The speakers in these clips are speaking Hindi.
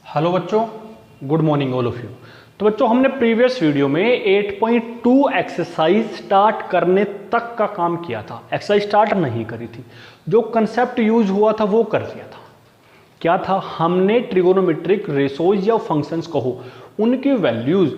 हेलो बच्चों, good morning all of you. तो बच्चों, हमने प्रीवियस वीडियो में 8.2 एक्सरसाइज स्टार्ट करने तक का काम किया था। एक्सरसाइज स्टार्ट नहीं करी थी, जो कंसेप्ट यूज हुआ था वो कर लिया था। क्या था? हमने ट्रिगोनोमेट्रिक रेशोज या फंक्शंस कहो, उनकी वैल्यूज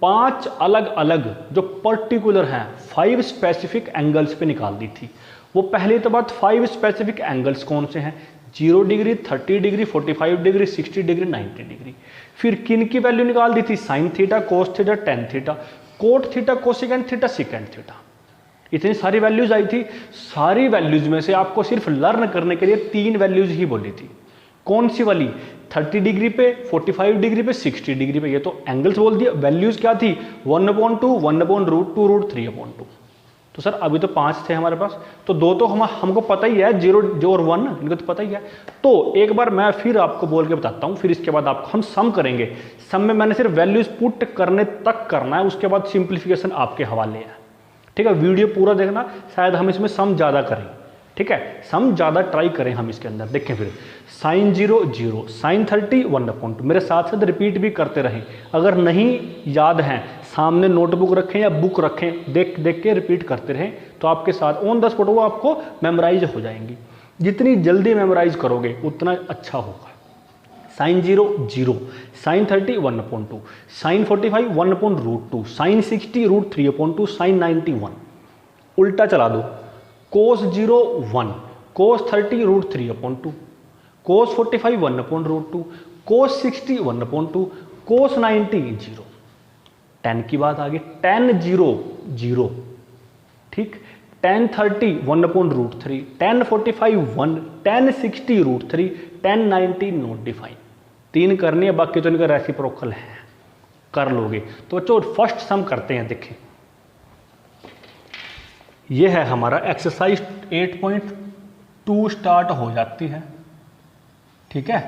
5 अलग अलग जो पर्टिकुलर हैं 5 स्पेसिफिक एंगल्स पे निकाल दी थी। वो पहली तो बात, 5 स्पेसिफिक एंगल्स कौन से हैं? 0 degree, 30 degree, 45 degree, 60 degree, 90 degree. फिर किन की वैल्यू निकाल दी थी? Sine theta, cos theta, tan theta, cot theta, cosecant theta, secant theta. इतनी सारी वैल्यूज आई थी। सारी वैल्यूज में से आपको सिर्फ लर्न करने के लिए 3 वैल्यूज ही बोली थी। कौन सी वाली? 30 डिग्री पे, 45 डिग्री पे, 60 डिग्री पे। ये तो एंगल्स बोल दिया। वैल्यूज क्या थी? 1/2, 1/√2, √3/2। तो सर अभी तो 5 थे हमारे पास, तो 2 तो हमको पता ही है, 0 और 1 इनको तो पता ही है। तो एक बार मैं फिर आपको बोल के बताता हूँ, फिर इसके बाद आपको हम सम करेंगे। सम में मैंने सिर्फ वैल्यूज पुट करने तक करना है, उसके बाद सिंप्लीफिकेशन आपके हवाले है। ठीक है, वीडियो पूरा देखना, शायद हम इसमें सम ज़्यादा करें। ठीक है, सम ज़्यादा ट्राई करें हम इसके अंदर। देखें फिर, साइन 0 0, साइन 30 1/2। मेरे साथ साथ रिपीट भी करते रहें। अगर नहीं याद हैं, सामने नोटबुक रखें या बुक रखें, देख देख के रिपीट करते रहें, तो आपके साथ ऑन द स्पॉट वो आपको मेमोराइज हो जाएंगी। जितनी जल्दी मेमोराइज करोगे उतना अच्छा होगा। Sine 0 0, sine 30 1/2, sine 45 1/√2, sine 60 √3/2, sine 90 1। उल्टा चला दो, कोस 0 1, कोस 30 √3/2, कोस 45 1/√2, कोस 60 1/2, कोस 90 0। 10 की बात आ गई, tan 0 0। ठीक, tan 30 1/√3, tan 45 1, tan 60 √3, tan 90 not define. 3 करनी है, बाकी तो इनका रेसिप्रोकल है, कर लोगे। तो बच्चों फर्स्ट सम करते हैं। देखें, ये है हमारा एक्सरसाइज 8.2 स्टार्ट हो जाती है। ठीक है,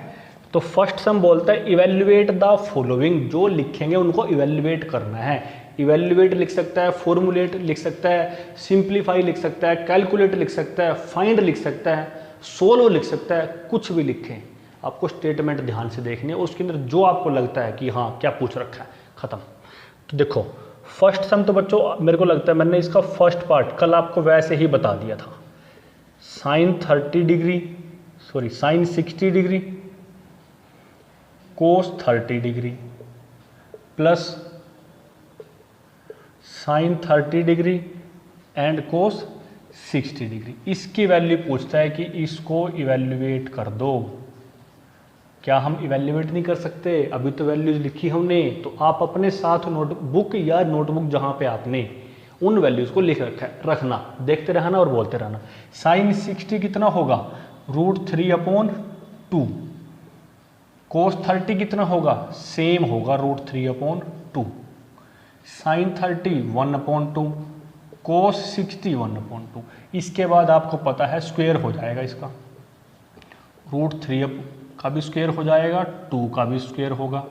तो फर्स्ट सम बोलता है इवेल्युएट द फॉलोइंग। जो लिखेंगे उनको इवेल्युएट करना है। इवेल्युएट लिख सकता है, फॉर्मुलेट लिख सकता है, सिंप्लीफाई लिख सकता है, कैलकुलेट लिख सकता है, फाइंड लिख सकता है, सोल्व लिख सकता है, कुछ भी लिखें। आपको स्टेटमेंट ध्यान से देखनी है, उसके अंदर जो आपको लगता है कि हाँ क्या पूछ रखा है, खत्म। तो देखो फर्स्ट सम, तो बच्चों मेरे को लगता है मैंने इसका फर्स्ट पार्ट कल आपको वैसे ही बता दिया था। Sine 30 degree, sorry sine 60 degree cos 30 degree plus sine 30 degree and cos 60 degree. इसकी वैल्यू पूछता है कि इसको इवेल्युएट कर दो। क्या हम इवेल्युएट नहीं कर सकते? अभी तो वैल्यूज लिखी हमने, तो आप अपने साथ नोटबुक या नोटबुक जहाँ पे आपने उन वैल्यूज को लिख रखना, देखते रहना और बोलते रहना। साइन 60 कितना होगा? √3/2। कोस 30 कितना होगा? सेम होगा, √3/2। साइन 30 1/2, कोस 60 1/2। इसके बाद आपको पता है स्क्वायर हो जाएगा इसका, √3 का भी स्क्वायर हो जाएगा, 2 का भी स्क्वायर होगा,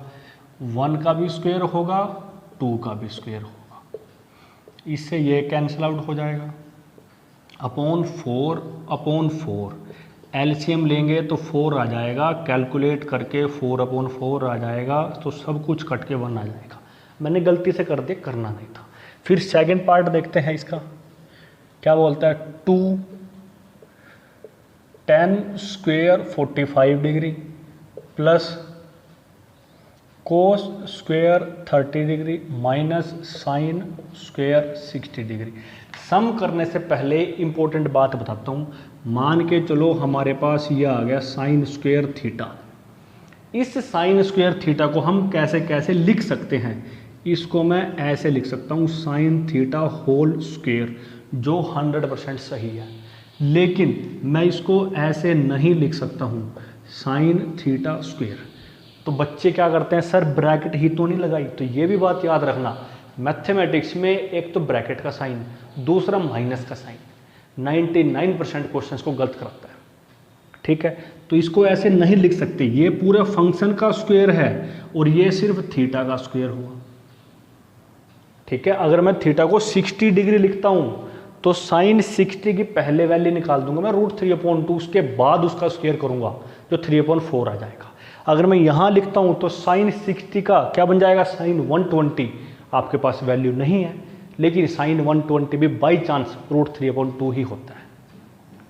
1 का भी स्क्वायर होगा, 2 का भी स्क्वायर होगा। इससे ये कैंसिल आउट हो जाएगा। अपॉन 4 एलसीएम लेंगे तो 4 आ जाएगा, कैलकुलेट करके 4/4 आ जाएगा, तो सब कुछ कट के 1 आ जाएगा। मैंने गलती से कर दिया, करना नहीं था। फिर सेकंड पार्ट देखते हैं इसका, क्या बोलता है? 2 tan square 45 degree plus cos square 30 degree minus sine square 60 degree. Sum करने से पहले इंपॉर्टेंट बात बताता हूँ। मान के चलो हमारे पास ये आ गया साइन स्क्वायर थीटा। इस साइन स्क्वायर थीटा को हम कैसे कैसे लिख सकते हैं? इसको मैं ऐसे लिख सकता हूँ, साइन थीटा होल स्क्वायर, जो 100% सही है। लेकिन मैं इसको ऐसे नहीं लिख सकता हूँ, साइन थीटा स्क्वायर। तो बच्चे क्या करते हैं, सर ब्रैकेट ही तो नहीं लगाई। तो ये भी बात याद रखना, मैथमेटिक्स में एक तो ब्रैकेट का साइन, दूसरा माइनस का साइन 99% क्वेश्चंस को गलत कराता है। ठीक है, तो इसको ऐसे नहीं लिख सकते। ये पूरे फंक्शन का स्क्वायर है और ये सिर्फ थीटा का स्क्वायर हुआ। ठीक है, अगर मैं थीटा को 60 डिग्री लिखता हूँ तो साइन 60 की पहले वैल्यू निकाल दूंगा मैं, √3/2, उसके बाद उसका स्क्वायर करूंगा जो 3/4 आ जाएगा। अगर मैं यहाँ लिखता हूँ तो साइन 60 का क्या बन जाएगा, साइन 120। आपके पास वैल्यू नहीं है, लेकिन साइन 120 भी बाई चांस √3/2 ही होता है।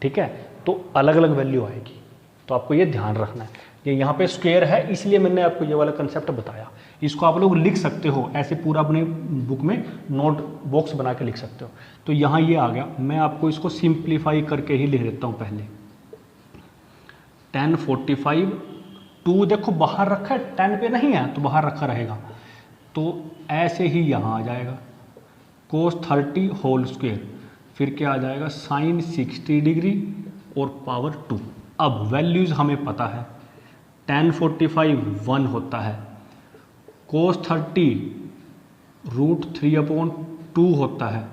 ठीक है, तो अलग अलग वैल्यू आएगी, तो आपको ये ध्यान रखना है। ये यहाँ पे स्क्वायर है, इसलिए मैंने आपको ये वाला कंसेप्ट बताया। इसको आप लोग लिख सकते हो ऐसे, पूरा अपने बुक में नोट बॉक्स बना के लिख सकते हो। तो यहाँ ये आ गया, मैं आपको इसको सिंप्लीफाई करके ही लिख देता हूँ पहले। 1045, 2 देखो बाहर रखा है, 10 पे नहीं है तो बाहर रखा रहेगा, तो ऐसे ही यहाँ आ जाएगा cos 30 होल स्क्वायर, फिर क्या आ जाएगा साइन 60 डिग्री और पावर 2। अब वैल्यूज़ हमें पता है, 1045 1 होता है, cos 30 √3/2 होता है,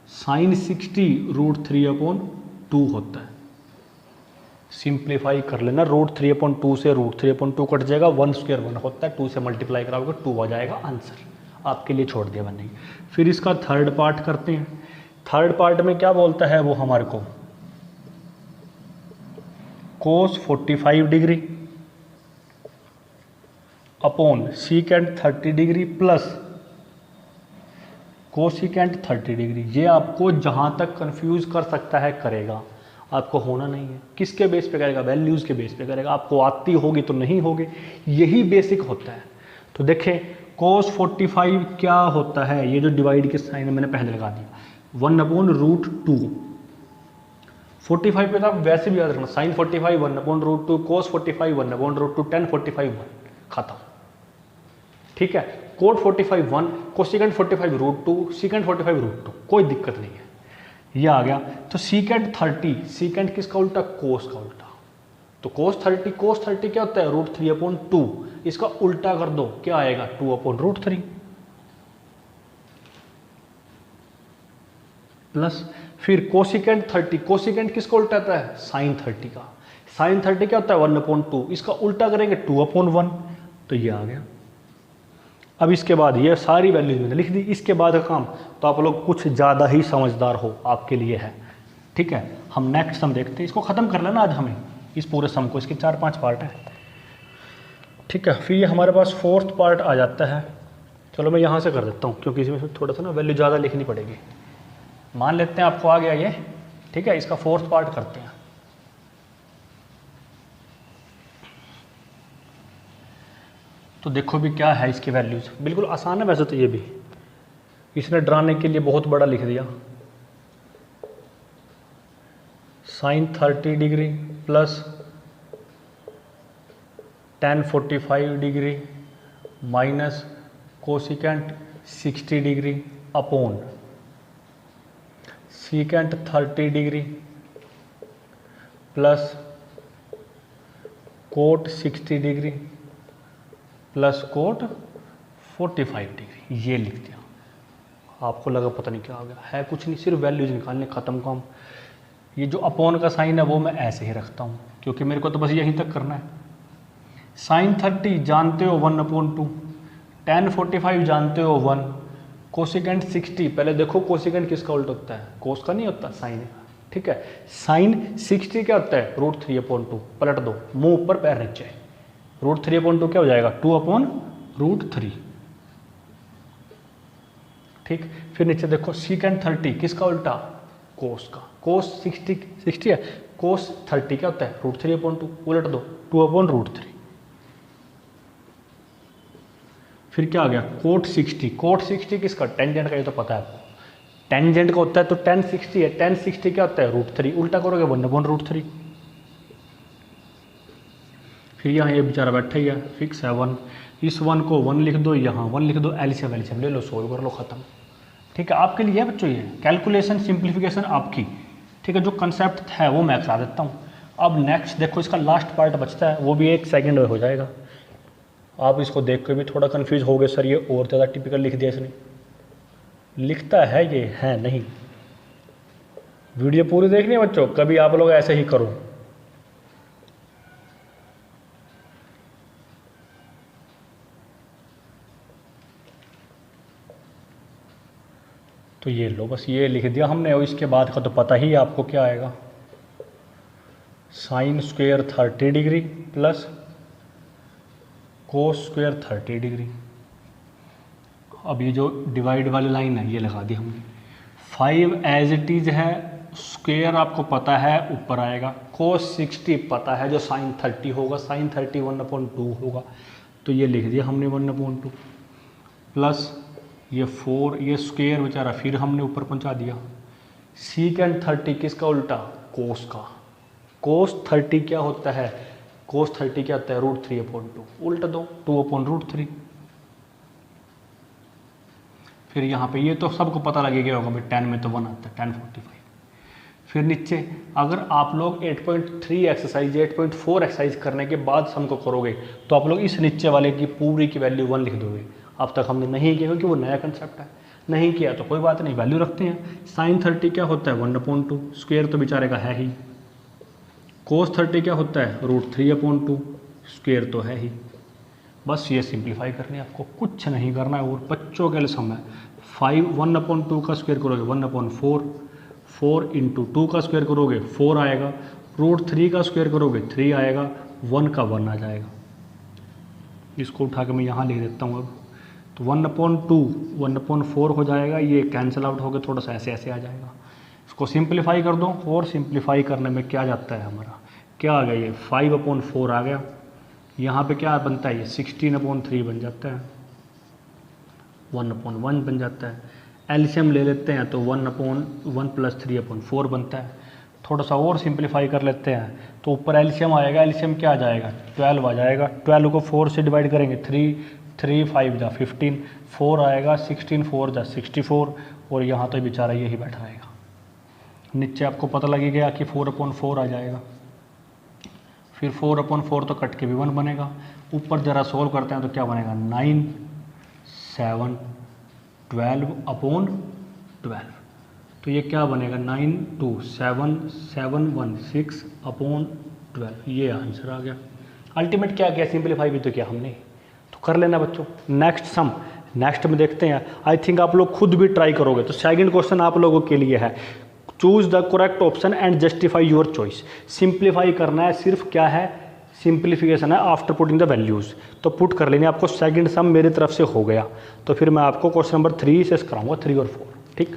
साइन 60 √3/2 होता है। सिंप्लीफाई कर लेना, √3/2 से √3/2 कट जाएगा, 1 स्क्वायर 1 होता है, 2 से मल्टीप्लाई कराओगे 2 आ जाएगा आंसर। आपके लिए छोड़ दिया मैंने। फिर इसका थर्ड पार्ट करते हैं। थर्ड पार्ट में क्या बोलता है वो हमारे को, cos 45 degree upon secant 30 degree plus cosecant 30 degree. ये आपको जहाँ तक कंफ्यूज कर सकता है करेगा, आपको होना नहीं है। किसके बेस पे करेगा, वैल्यूज़ के बेस पे करेगा। आपको आती होगी तो नहीं होगी, यही बेसिक होता है। तो देखें cos 45 क्या होता है, ये जो डिवाइड के साइन मैंने पहले लगा दिया, 1/√2। 45 पे तो आप वैसे भी याद रखना, साइन 45 1/√2, cos 45 1/√2, 1045 1, खत्म। ठीक है, कोट 45 1, कोसिकेंट 45 √2, सीकेंट 45 √2, कोई दिक्कत नहीं है। ये आ गया। तो सीकेंट 30, सीकेंट किसका उल्टा, कोस का उल्टा। तो कोस 30 क्या होता है, √3/2। इसका उल्टा कर दो, क्या आएगा 2/√3 प्लस फिर कोसिकेंट 30, कोसिकेंट किसका उल्टा आता है, साइन 30 का। साइन 30 क्या होता है 1/2, इसका उल्टा करेंगे 2/1, तो ये आ गया। अब इसके बाद ये सारी वैल्यूज मैंने लिख दी। इसके बाद का काम तो आप लोग कुछ ज़्यादा ही समझदार हो, आपके लिए है। ठीक है, हम नेक्स्ट सम देखते हैं। इसको ख़त्म कर लेना आज हमें, इस पूरे सम को, इसके 4-5 पार्ट है। ठीक है, फिर ये हमारे पास फोर्थ पार्ट आ जाता है। चलो मैं यहाँ से कर देता हूँ, क्योंकि इसमें थोड़ा सा ना वैल्यू ज़्यादा लिखनी पड़ेगी। मान लेते हैं आपको आ गया ये। ठीक है, इसका फोर्थ पार्ट करते हैं। तो देखो भी क्या है इसकी वैल्यूज़, बिल्कुल आसान है वैसे तो। ये भी इसने डराने के लिए बहुत बड़ा लिख दिया, sine 30 degree plus 1045 degree minus cosecant 60 degree upon secant 30 degree plus cot 60 degree plus cot 45 degree. ये लिख दिया। आपको लगा पता नहीं क्या हो गया, है कुछ नहीं, सिर्फ वैल्यूज निकालने, ख़त्म काम। ये जो अपॉन का साइन है वो मैं ऐसे ही रखता हूँ, क्योंकि मेरे को तो बस यहीं तक करना है। साइन 30 जानते हो 1/2, 1045 जानते हो 1, कोसिकेंट 60, पहले देखो कोसिकेंट किसका उल्टा होता है, कोस का नहीं होता, साइन का। ठीक है, साइन 60 क्या होता है, √3/2, पलट दो, मुंह ऊपर पैर नीचे, √3/2 क्या हो जाएगा 2/√3। ठीक, फिर नीचे देखो सीकेंट 30 किसका उल्टा, कोस का। कोस 60 है, कोस 30 क्या होता है √3/2, उलट दो 2/√3। फिर क्या आ गया कोट 60, कोट 60 किसका, टेंजेंट का, ये तो पता है आपको, टेंजेंट का होता है। तो 1060 है, 1060 क्या होता है √3, उल्टा करोगे 1/√3। फिर यहाँ ये बेचारा बैठा ही है, फिक्स है 1, इस 1 को 1 लिख दो, यहाँ 1 लिख दो, एलसीएम ले लो, सोल्व कर लो, ख़त्म। ठीक है, आपके लिए है बच्चों ये कैलकुलेशन सिंप्लीफिकेशन आपकी। ठीक है, जो कंसेप्ट है वो मैं करा देता हूँ। अब नेक्स्ट देखो, इसका लास्ट पार्ट बचता है, वो भी 1 सेकंड में हो जाएगा। आप इसको देख कर भी थोड़ा कंफ्यूज हो गए, सर ये और ज़्यादा टिपिकल लिख दिया इसने। लिखता है ये है नहीं। वीडियो पूरी देखनी है बच्चों, कभी आप लोग ऐसे ही करो। तो ये लो, बस ये लिख दिया हमने, और इसके बाद का तो पता ही है आपको क्या आएगा, sine square 30 degree plus cos square 30 degree. अब ये जो डिवाइड वाली लाइन है ये लगा दी हमने। 5 एज इट इज है, स्क्वायर आपको पता है ऊपर आएगा, कोस 60 पता है जो साइन 30 होगा, साइन 30 1/2 होगा, तो ये लिख दिया हमने 1/2 प्लस ये 4, ये स्क्वायर बेचारा फिर हमने ऊपर पहुंचा दिया। सीकेंड 30 किसका उल्टा? कोस का। कोस 30 क्या होता है? कोस 30 क्या होता है? √3/2, उल्टा दो 2/√3। फिर यहाँ पे ये तो सबको पता लगे गया होगा भाई 10 में तो 1 आता है, 10/45। फिर नीचे अगर आप लोग 8.3 एक्सरसाइज 8.4 एक्सरसाइज करने के बाद सम को करोगे तो आप लोग इस नीचे वाले की पूरी की वैल्यू 1 लिख दोगे। अब तक हमने नहीं किया क्योंकि वो नया कंसेप्ट है, नहीं किया तो कोई बात नहीं, वैल्यू रखते हैं। साइन 30 क्या होता है? 1/2, स्क्वायर तो बेचारे का है ही। कोस 30 क्या होता है? √3/2, स्क्वायर तो है ही। बस ये सिंप्लीफाई करनी है आपको, कुछ नहीं करना है और बच्चों के लिए सम है। 1/2 का स्क्वायर करोगे 1/4, 4 × 2 का स्क्वायर करोगे 4 आएगा, √3 का स्क्वायर करोगे 3 आएगा, 1 का 1 आ जाएगा। इसको उठा के मैं यहाँ लिख देता हूँ। अब तो 1/2 1/4 हो जाएगा, ये कैंसिल आउट हो गया, थोड़ा सा ऐसे ऐसे आ जाएगा। इसको सिंप्लीफाई कर दो और सिंप्लीफाई करने में क्या जाता है हमारा, क्या आ गया? ये 5/4 आ गया। यहाँ पे क्या बनता है? ये 16/3 बन जाता है, 1/1 बन जाता है। एलसीएम ले लेते हैं तो 1/1 + 3/4 बनता है। थोड़ा सा और सिंप्लीफाई कर लेते हैं तो ऊपर एलसीएम आएगा, एलसीएम क्या आ जाएगा? 12 आ जाएगा। 12 को 4 से डिवाइड करेंगे, 3 5 × 15, 4 आएगा, 16 4 × 64, और यहाँ तो बेचारा यही बैठा रहेगा। नीचे आपको पता लगे गया कि 4/4 आ जाएगा। फिर 4/4 तो कट के भी 1 बनेगा। ऊपर ज़रा सोल्व करते हैं तो क्या बनेगा? 9 7 12/12। तो ये क्या बनेगा? 9 2 7 7 1 6/12। ये आंसर आ गया। अल्टीमेट क्या किया? सिंप्लीफाई भी तो किया हमने, तो कर लेना बच्चों। नेक्स्ट सम, नेक्स्ट में देखते हैं। आई थिंक आप लोग खुद भी ट्राई करोगे। तो सेकंड क्वेश्चन आप लोगों के लिए है, choose the correct option and justify your choice. Simplify करना है, सिर्फ क्या है? सिंप्लीफिकेशन है आफ्टर पुटिंग द वैल्यूज़। तो पुट कर लेंगे। आपको सेकंड सम मेरी तरफ से हो गया, तो फिर मैं आपको क्वेश्चन नंबर 3 से कराऊंगा, 3 और 4। ठीक।